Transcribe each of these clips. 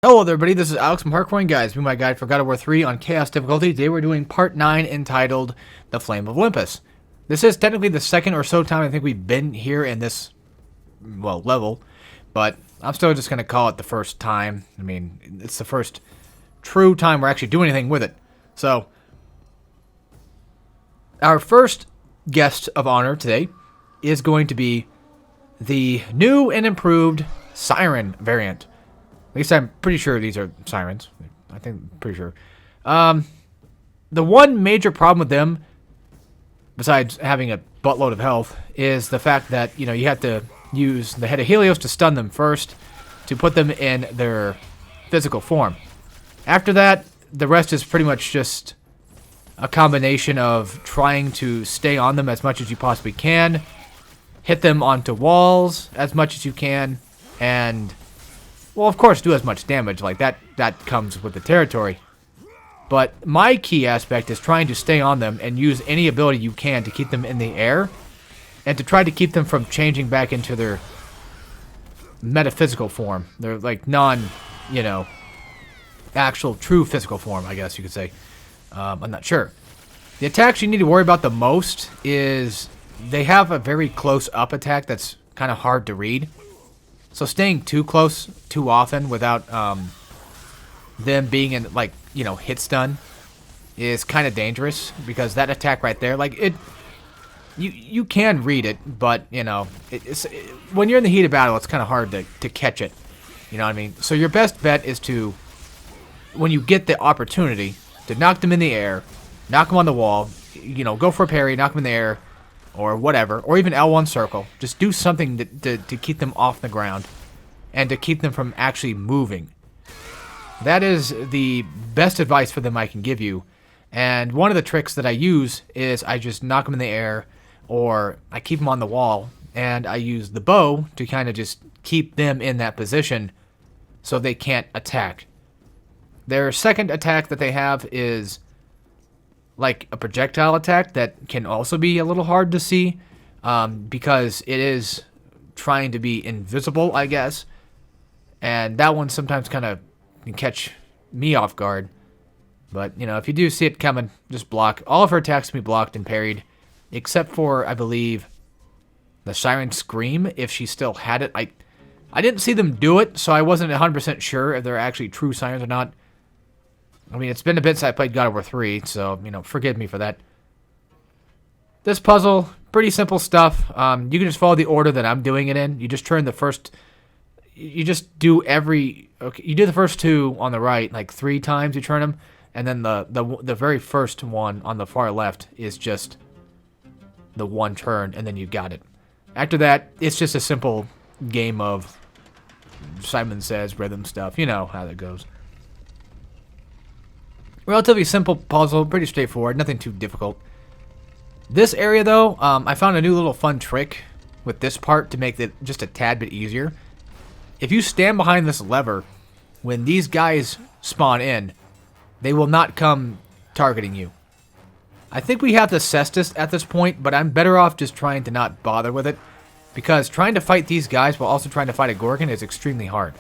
Hello there, everybody. This is Alex from Hardcoring Guys. Be my guide for God of War 3 on Chaos difficulty. Today we're doing Part 9 entitled The Flame of Olympus. This is technically the second or so time I think we've been here in this, level. But I'm still just going to call it the first time. I mean, it's the first true time we're actually doing anything with it. So, our first guest of honor today is going to be the new and improved Siren variant. At least I'm pretty sure these are sirens. Pretty sure. The one major problem with them, besides having a buttload of health, is the fact that, you have to use the head of Helios to stun them first to put them in their physical form. After that, the rest is pretty much just a combination of trying to stay on them as much as you possibly can, hit them onto walls as much as you can, and well, of course, do as much damage. Like, that comes with the territory. But my key aspect is trying to stay on them and use any ability you can to keep them in the air and to try to keep them from changing back into their metaphysical form. Their, like, actual true physical form, I guess you could say. I'm not sure. The attacks you need to worry about the most is they have a very close-up attack that's kind of hard to read. So staying too close too often without them being in, hit stun is kind of dangerous, because that attack right there, you can read it, but, when you're in the heat of battle, it's kind of hard to catch it. You know what I mean? So your best bet is to, when you get the opportunity, to knock them in the air, knock them on the wall, go for a parry, knock them in the air, or whatever, or even L1 circle. Just do something to keep them off the ground and to keep them from actually moving. That is the best advice for them I can give you. And one of the tricks that I use is I just knock them in the air, or I keep them on the wall, and I use the bow to kind of just keep them in that position so they can't attack. Their second attack that they have is like a projectile attack that can also be a little hard to see, because it is trying to be invisible, I guess. And that one sometimes kind of can catch me off guard. But, if you do see it coming, just block. All of her attacks can be blocked and parried, except for, I believe, the Siren Scream, if she still had it. I didn't see them do it, so I wasn't 100% sure if they're actually true sirens or not. I mean, it's been a bit since I played God of War 3, so, forgive me for that. This puzzle, pretty simple stuff. You can just follow the order that I'm doing it in. You just turn the first... You just do you do the first two on the right, like 3 times you turn them, and then the very first one on the far left is just the one turn, and then you got it. After that, it's just a simple game of Simon Says rhythm stuff. You know how that goes. Relatively simple puzzle, pretty straightforward, nothing too difficult. This area, though, I found a new little fun trick with this part to make it just a tad bit easier. If you stand behind this lever, when these guys spawn in, they will not come targeting you. I think we have the Cestus at this point, but I'm better off just trying to not bother with it, because trying to fight these guys while also trying to fight a Gorgon is extremely hard.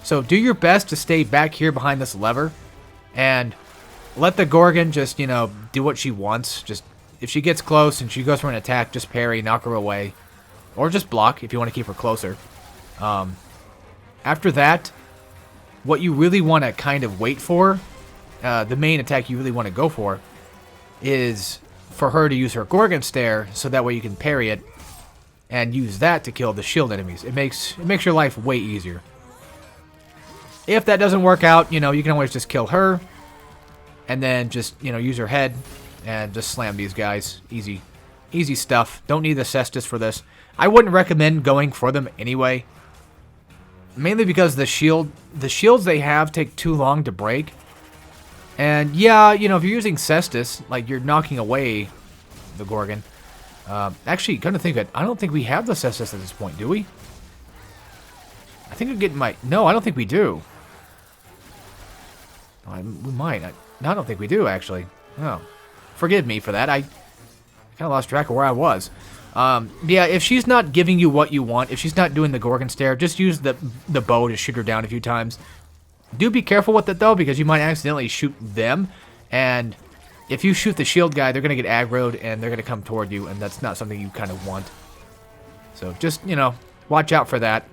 So do your best to stay back here behind this lever, and let the Gorgon just, do what she wants. Just, if she gets close and she goes for an attack, just parry, knock her away. Or just block if you want to keep her closer. After that, what you really want to kind of wait for, the main attack you really want to go for, is for her to use her Gorgon Stare, so that way you can parry it, and use that to kill the shield enemies. It makes your life way easier. If that doesn't work out, you can always just kill her, and then just, use her head, and just slam these guys. Easy stuff. Don't need the Cestus for this. I wouldn't recommend going for them anyway. Mainly because the shields they have take too long to break. And yeah, if you're using Cestus, like, you're knocking away the Gorgon. Actually, come to think of it, I don't think we have the Cestus at this point, do we? I think I'm getting no, I don't think we do. We might. No, I don't think we do, actually. Oh. Forgive me for that. I kind of lost track of where I was. Yeah, if she's not giving you what you want, if she's not doing the Gorgon Stare, just use the bow to shoot her down a few times. Do be careful with it, though, because you might accidentally shoot them. And if you shoot the shield guy, they're going to get aggroed, and they're going to come toward you, and that's not something you kind of want. So just, you know, watch out for that,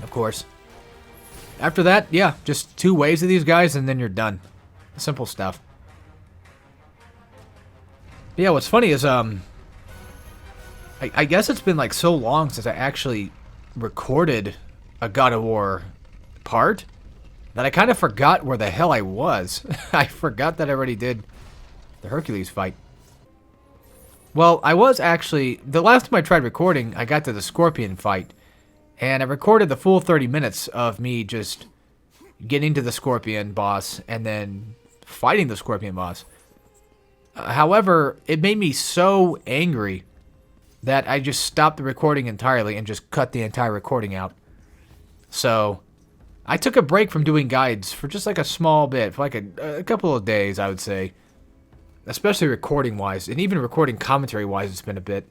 of course. After that, yeah, just 2 waves of these guys, and then you're done. Simple stuff. But yeah, what's funny is, I guess it's been like so long since I actually recorded a God of War part that I kind of forgot where the hell I was. I forgot that I already did the Hercules fight. Well, I was actually, the last time I tried recording, I got to the Scorpion fight, and I recorded the full 30 minutes of me just getting to the Scorpion boss and then fighting the Scorpion boss. However, it made me so angry that I just stopped the recording entirely and just cut the entire recording out. So I took a break from doing guides for just like a small bit, for like a couple of days, I would say. Especially recording-wise, and even recording commentary-wise, it's been a bit.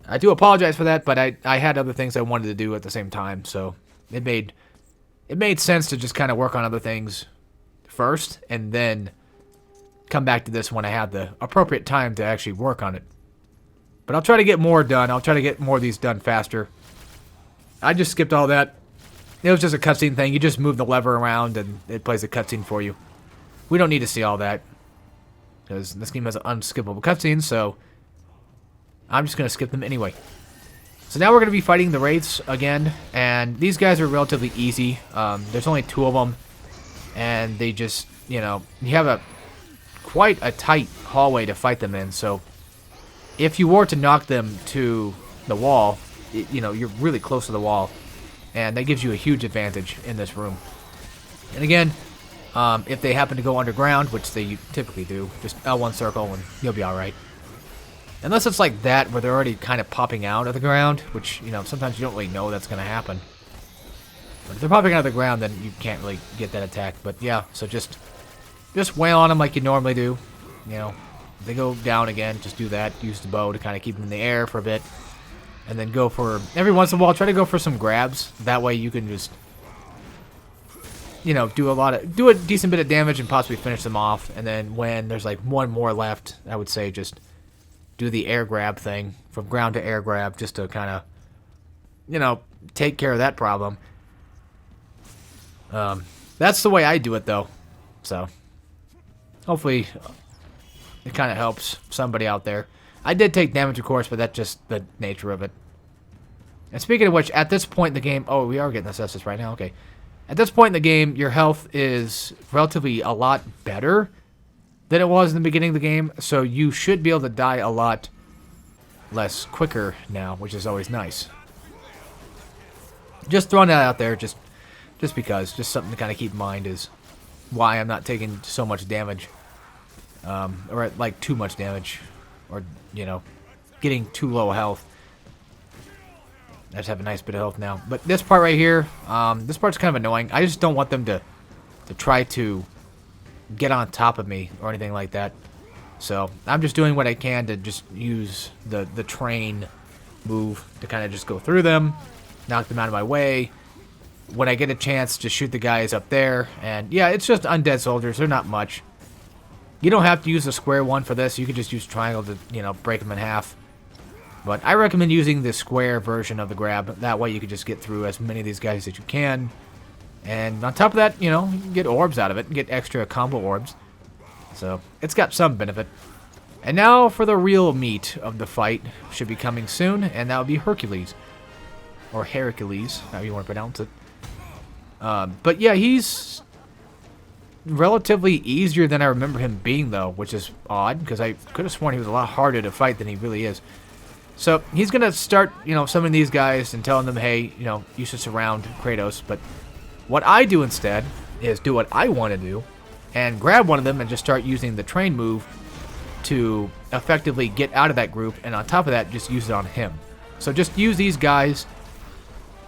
I do apologize for that, but I had other things I wanted to do at the same time, so it made sense to just kind of work on other things first, and then come back to this when I had the appropriate time to actually work on it. But I'll try to get more done. I'll try to get more of these done faster. I just skipped all that. It was just a cutscene thing. You just move the lever around, and it plays a cutscene for you. We don't need to see all that, because this game has an unskippable cutscene, so I'm just going to skip them anyway. So now we're going to be fighting the Wraiths again, and these guys are relatively easy. There's only 2 of them, and they just, you know, you have quite a tight hallway to fight them in, so if you were to knock them to the wall, you know, you're really close to the wall, and that gives you a huge advantage in this room. And again, if they happen to go underground, which they typically do, just L1 circle and you'll be alright. Unless it's like that, where they're already kind of popping out of the ground, which, you know, sometimes you don't really know that's going to happen. But if they're popping out of the ground, then you can't really get that attack. But yeah, so just wail on them like you normally do. You know, if they go down again, just do that. Use the bow to kind of keep them in the air for a bit. And then go for, every once in a while, try to go for some grabs. That way you can just, you know, do a decent bit of damage and possibly finish them off. And then when there's like 1 more left, I would say just do the air grab thing, from ground to air grab, just to kind of, you know, take care of that problem. That's the way I do it, though. So hopefully it kind of helps somebody out there. I did take damage, of course, but that's just the nature of it. And speaking of which, at this point in the game, oh, we are getting assesses right now, okay. At this point in the game, your health is relatively a lot better than it was in the beginning of the game, so you should be able to die a lot less quicker now, which is always nice. Just throwing that out there, just because, just something to kind of keep in mind is why I'm not taking so much damage, or like too much damage, or, you know, getting too low health. I just have a nice bit of health now. But this part right here, this part's kind of annoying. I just don't want them to try to get on top of me or anything like that. So I'm just doing what I can to just use the train move to kind of just go through them, knock them out of my way. When I get a chance, just shoot the guys up there. And yeah, it's just undead soldiers. They're not much. You don't have to use the square one for this. You can just use triangle to, you know, break them in half. But I recommend using the square version of the grab. That way you can just get through as many of these guys as you can. And on top of that, you know, you can get orbs out of it and get extra combo orbs. So it's got some benefit. And now for the real meat of the fight. Should be coming soon, and that would be Hercules. Or Hercules, however you want to pronounce it. But yeah, he's relatively easier than I remember him being, though, which is odd, because I could have sworn he was a lot harder to fight than he really is. So he's going to start, you know, summoning these guys and telling them, hey, you know, you should surround Kratos. But what I do instead is do what I want to do and grab one of them and just start using the train move to effectively get out of that group. And on top of that, just use it on him. So just use these guys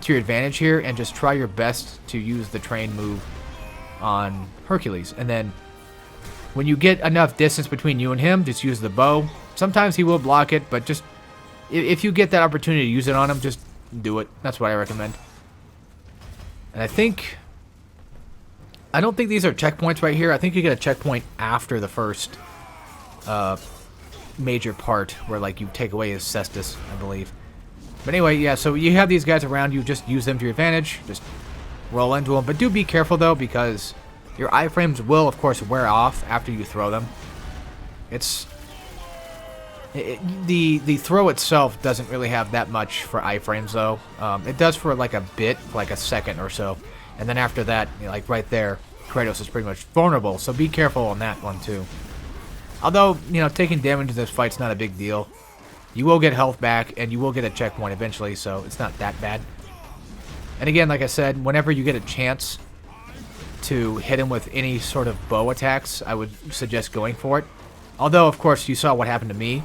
to your advantage here and just try your best to use the train move on Hercules. And then when you get enough distance between you and him, just use the bow. Sometimes he will block it, but just if you get that opportunity to use it on him, just do it. That's what I recommend. And I think I don't think these are checkpoints right here. I think you get a checkpoint after the first major part where, like, you take away his cestus, I believe. But anyway, yeah, so you have these guys around you. Just use them to your advantage. Just roll into them. But do be careful, though, because your iframes will, of course, wear off after you throw them. The throw itself doesn't really have that much for iframes, though. It does for, like, a bit, like a second or so. And then after that, you know, like right there, Kratos is pretty much vulnerable. So be careful on that one, too. Although, you know, taking damage in this fight's not a big deal. You will get health back, and you will get a checkpoint eventually, so it's not that bad. And again, like I said, whenever you get a chance to hit him with any sort of bow attacks, I would suggest going for it. Although, of course, you saw what happened to me.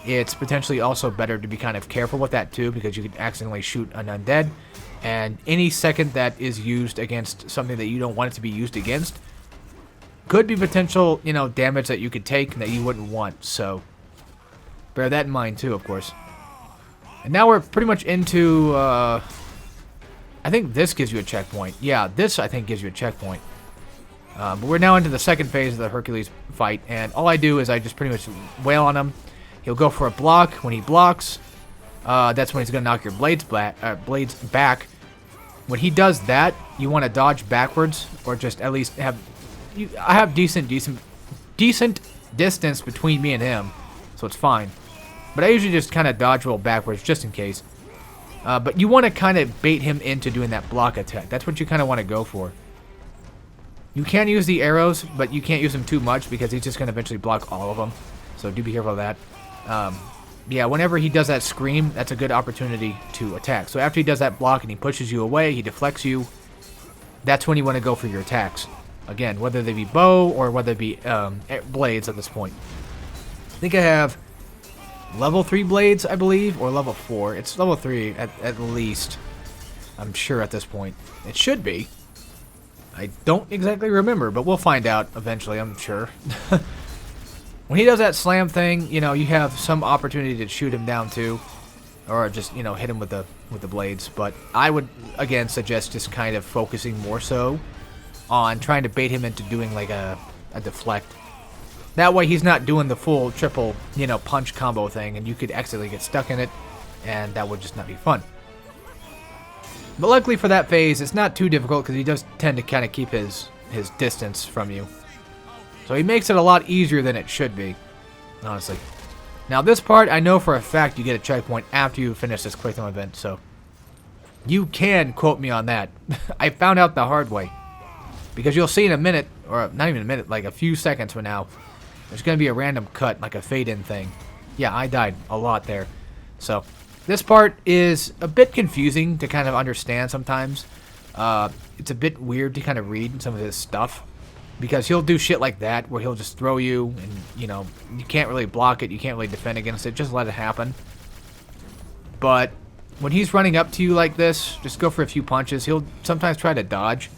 It's potentially also better to be kind of careful with that, too, because you could accidentally shoot an undead. And any second that is used against something that you don't want it to be used against could be potential, you know, damage that you could take that you wouldn't want. So bear that in mind, too, of course. And now we're pretty much into, I think this gives you a checkpoint. Yeah, this, I think, gives you a checkpoint. But we're now into the second phase of the Hercules fight. And all I do is I just pretty much wail on him. He'll go for a block. When he blocks, that's when he's going to knock your blades back. When he does that, you want to dodge backwards, or just at least have... I have decent distance between me and him, so it's fine. But I usually just kind of dodge roll backwards, just in case. But you want to kind of bait him into doing that block attack. That's what you kind of want to go for. You can use the arrows, but you can't use them too much, because he's just going to eventually block all of them. So do be careful of that. Yeah, whenever he does that scream, that's a good opportunity to attack. So after he does that block and he pushes you away, he deflects you, that's when you want to go for your attacks. Again, whether they be bow or whether they be blades at this point. I think I have level 3 blades, I believe, or level 4. It's level 3 at least, I'm sure at this point. It should be. I don't exactly remember, but we'll find out eventually, I'm sure. When he does that slam thing, you know, you have some opportunity to shoot him down too, or just, you know, hit him with the blades. But I would again suggest just kind of focusing more so on trying to bait him into doing like a deflect. That way he's not doing the full triple, you know, punch combo thing, and you could accidentally get stuck in it, and that would just not be fun. But luckily for that phase, it's not too difficult because he does tend to kind of keep his distance from you. So he makes it a lot easier than it should be, honestly. Now this part, I know for a fact you get a checkpoint after you finish this quick time event, so you can quote me on that. I found out the hard way. Because you'll see in a minute, or not even a minute, like a few seconds from now, there's going to be a random cut, like a fade-in thing. Yeah, I died a lot there. So this part is a bit confusing to kind of understand sometimes. It's a bit weird to kind of read some of his stuff. Because he'll do shit like that, where he'll just throw you, and, you know, you can't really block it, you can't really defend against it, just let it happen. But when he's running up to you like this, just go for a few punches. He'll sometimes try to dodge.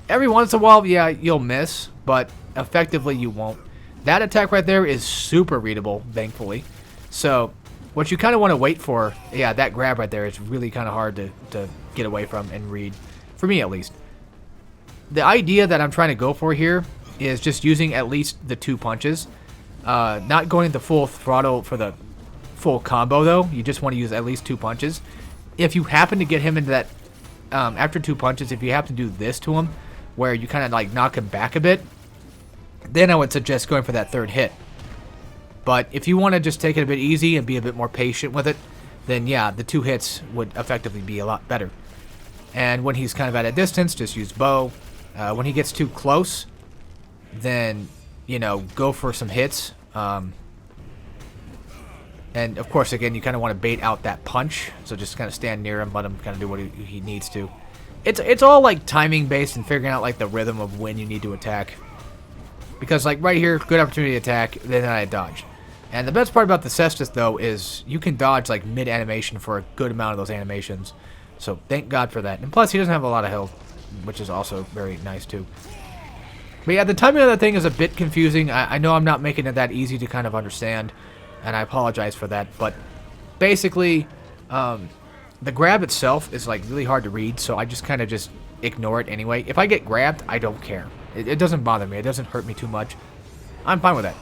Every once in a while, yeah, you'll miss, but effectively you won't. That attack right there is super readable, thankfully. So what you kind of want to wait for, yeah, that grab right there is really kind of hard to get away from and read, for me at least. The idea that I'm trying to go for here is just using at least the 2 punches. Not going the full throttle for the full combo, though. You just want to use at least 2 punches. If you happen to get him into that, after 2 punches, if you happen to do this to him, where you kind of like knock him back a bit, then I would suggest going for that 3rd hit. But if you want to just take it a bit easy and be a bit more patient with it, then yeah, the 2 hits would effectively be a lot better. And when he's kind of at a distance, just use bow. When he gets too close, then, you know, go for some hits. And, of course, again, you kind of want to bait out that punch. So just kind of stand near him, let him kind of do what he needs to. It's all, like, timing-based and figuring out, like, the rhythm of when you need to attack. Because, like, right here, good opportunity to attack, then I dodge. And the best part about the Cestus, though, is you can dodge, like, mid-animation for a good amount of those animations. So thank God for that. And plus, he doesn't have a lot of health, which is also very nice too. But yeah, the timing of that thing is a bit confusing. I know I'm not making it that easy to kind of understand, and I apologize for that. But basically, the grab itself is like really hard to read, so I just kind of just ignore it anyway. If I get grabbed, I don't care. It doesn't bother me. It doesn't hurt me too much. I'm fine with that.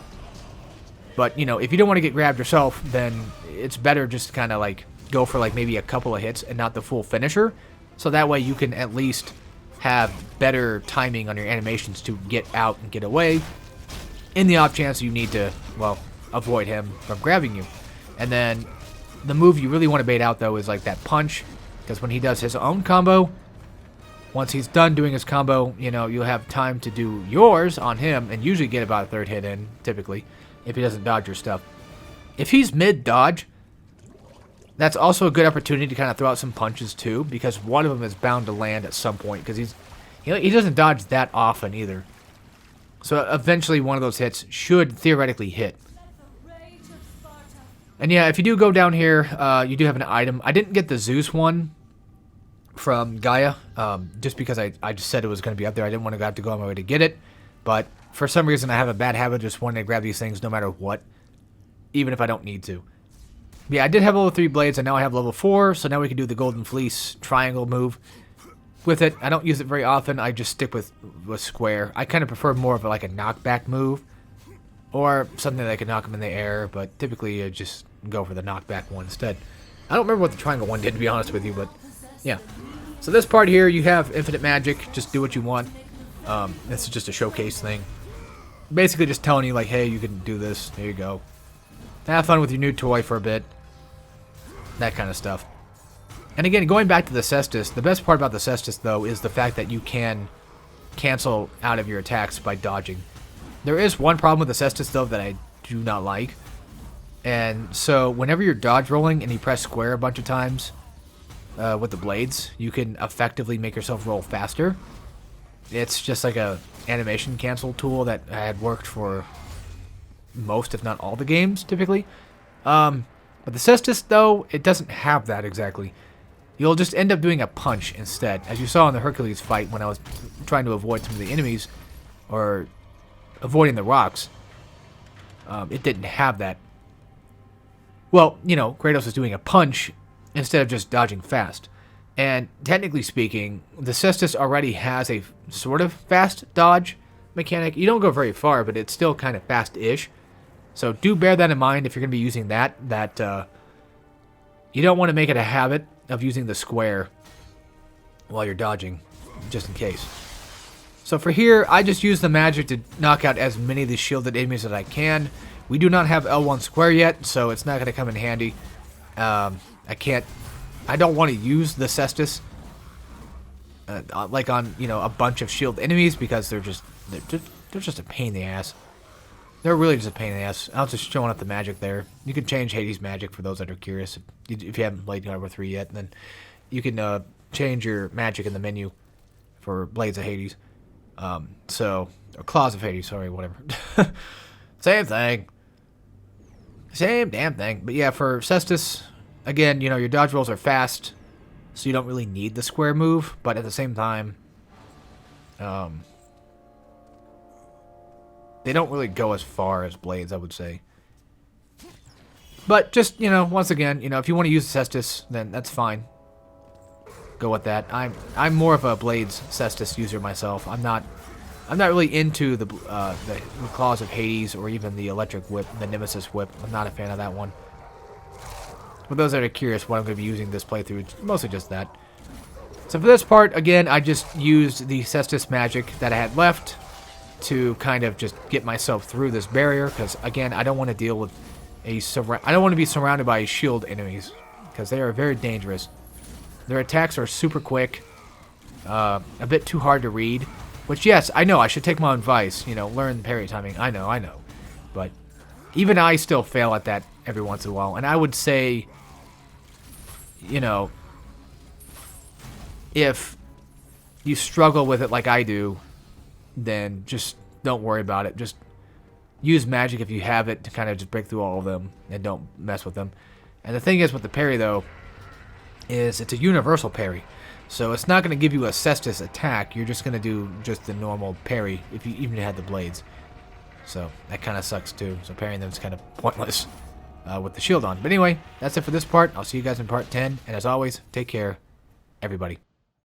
But, you know, if you don't want to get grabbed yourself, then it's better just to kind of, like, go for, like, maybe a couple of hits and not the full finisher. So that way you can at least have better timing on your animations to get out and get away in the off chance you need to, well, avoid him from grabbing you. And then the move you really want to bait out, though, is, like, that punch. Because when he does his own combo, once he's done doing his combo, you know, you'll have time to do yours on him and usually get about a third hit in, typically, if he doesn't dodge your stuff. If he's mid-dodge, that's also a good opportunity to kind of throw out some punches, too, because one of them is bound to land at some point, because he doesn't dodge that often, either. So eventually one of those hits should theoretically hit. And yeah, if you do go down here, you do have an item. I didn't get the Zeus one from Gaia, just because I just said it was going to be up there. I didn't want to have to go on my way to get it, but for some reason I have a bad habit of just wanting to grab these things no matter what, even if I don't need to. Yeah, I did have level 3 blades, and now I have level 4, so now we can do the Golden Fleece triangle move with it. I don't use it very often. I just stick with square. I kind of prefer more of like a knockback move, or something that can knock him in the air, but typically I just go for the knockback one instead. I don't remember what the triangle one did, to be honest with you, but yeah. So this part here, you have infinite magic. Just do what you want. This is just a showcase thing. Basically just telling you, like, hey, you can do this. There you go. Have fun with your new toy for a bit. That kind of stuff. And again, going back to the Cestus, the best part about the Cestus, though, is the fact that you can cancel out of your attacks by dodging. There is one problem with the Cestus, though, that I do not like. And so whenever you're dodge rolling and you press square a bunch of times with the blades, you can effectively make yourself roll faster. It's just like a animation cancel tool that had worked for most, if not all, the games, typically. But the Cestus, though, it doesn't have that exactly. You'll just end up doing a punch instead. As you saw in the Hercules fight when I was trying to avoid some of the enemies, or avoiding the rocks, it didn't have that. Well, you know, Kratos is doing a punch instead of just dodging fast. And technically speaking, the Cestus already has a sort of fast dodge mechanic. You don't go very far, but it's still kind of fast-ish. So do bear that in mind if you're going to be using that you don't want to make it a habit of using the square while you're dodging, just in case. So for here, I just use the magic to knock out as many of the shielded enemies as I can. We do not have L1 square yet, so it's not going to come in handy. I don't want to use the Cestus like on, you know, a bunch of shield enemies, because they're just a pain in the ass. They're really just a pain in the ass. I was just showing up the magic there. You can change Hades' magic for those that are curious. If you haven't played God of War 3 yet, then you can change your magic in the menu for Blades of Hades. Or Claws of Hades, sorry, whatever. Same thing. Same damn thing. But yeah, for Cestus, again, you know, your dodge rolls are fast, so you don't really need the square move, but at the same time, they don't really go as far as Blades, I would say. But just, you know, once again, you know, if you want to use Cestus, then that's fine. Go with that. I'm more of a Blades Cestus user myself. I'm not really into the Claws of Hades or even the Electric Whip, the Nemesis Whip. I'm not a fan of that one. For those that are curious what I'm going to be using this playthrough, it's mostly just that. So for this part, again, I just used the Cestus magic that I had left to kind of just get myself through this barrier, because again, I don't want to deal with I don't want to be surrounded by shield enemies, because they are very dangerous. Their attacks are super quick, a bit too hard to read. Which, yes, I know, I should take my own advice, you know, learn parry timing. I know. But even I still fail at that every once in a while. And I would say, you know, if you struggle with it like I do, then just don't worry about it. Just use magic if you have it to kind of just break through all of them and don't mess with them. And the thing is with the parry, though, is it's a universal parry. So it's not going to give you a Cestus attack. You're just going to do just the normal parry if you even had the blades. So that kind of sucks too. So parrying them is kind of pointless with the shield on. But anyway, that's it for this part. I'll see you guys in part 10. And as always, take care, everybody.